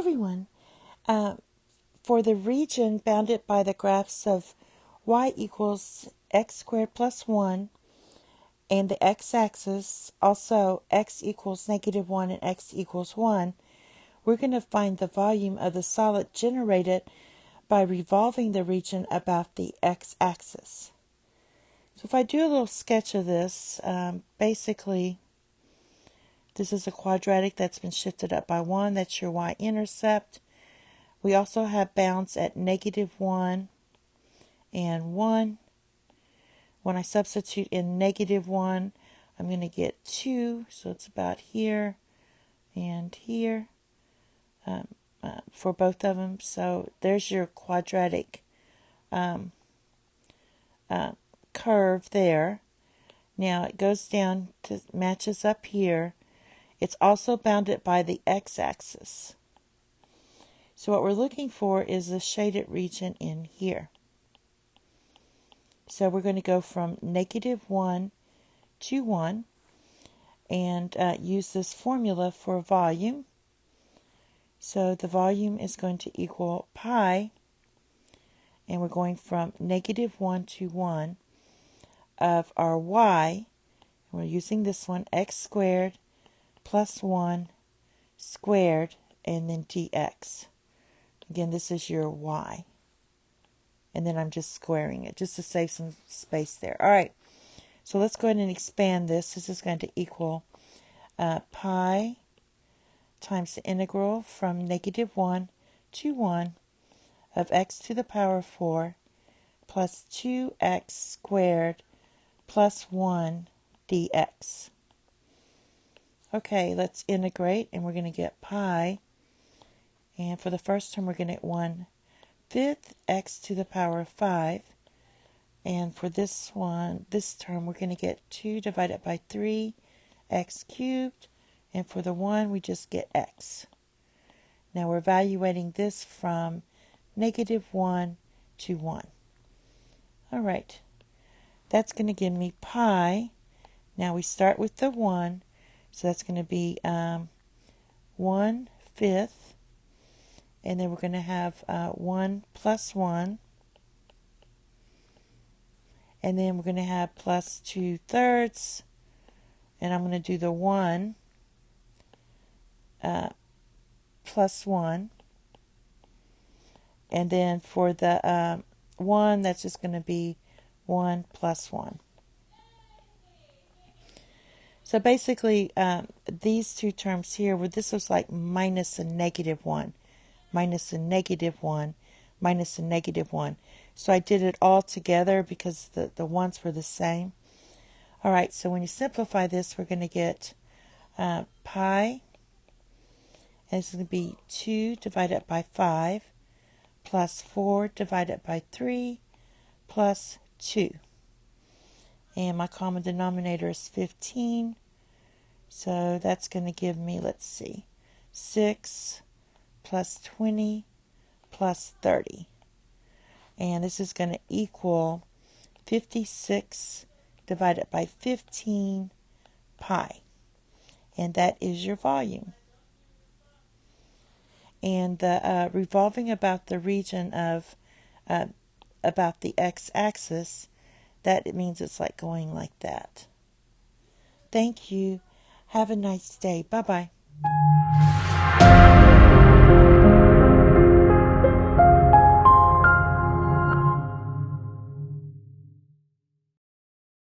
everyone. Uh, for the region bounded by the graphs of y equals x squared plus 1 and the x-axis, also x equals -1 and x equals 1, we're going to find the volume of the solid generated by revolving the region about the x-axis. So if I do a little sketch of this, basically this is a quadratic that's been shifted up by 1. That's your y-intercept. We also have bounds at -1 and 1. When I substitute in -1, I'm going to get 2. So it's about here and here for both of them. So there's your quadratic curve there. Now it goes down to matches up here. It's also bounded by the x-axis. So what we're looking for is the shaded region in here. So we're going to go from -1 to 1 and use this formula for volume. So the volume is going to equal pi, and we're going from -1 to 1 of our y. We're using this one, x squared plus 1 squared, and then dx. Again, this is your y. And then I'm just squaring it, just to save some space there. All right, so let's go ahead and expand this. This is going to equal pi times the integral from -1 to 1 of x to the power of 4 plus 2x squared plus 1 dx. Okay, let's integrate, and we're going to get pi. And for the first term, we're going to get 1/5 x to the power of 5. And for this term, we're going to get 2 divided by 3 x cubed. And for the 1, we just get x. Now we're evaluating this from -1 to 1. All right, that's going to give me pi. Now we start with the 1, so that's going to be 1/5. And then we're going to have 1 plus 1. And then we're going to have plus 2/3. And I'm going to do the 1 plus 1. And then for the 1, that's just going to be 1 plus 1. So basically, these two terms here, well, this was like minus a -1. Minus a -1, minus a -1. So I did it all together because the ones were the same. All right, so when you simplify this, we're going to get pi, and it's going to be 2 divided by 5 plus 4 divided by 3 plus 2. And my common denominator is 15. So that's going to give me, let's see, 6 plus 20 plus 30. And this is going to equal 56 divided by 15 pi. And that is your volume. And the revolving about the region of, about the x-axis, that it means it's like going like that. Thank you. Have a nice day. Bye-bye.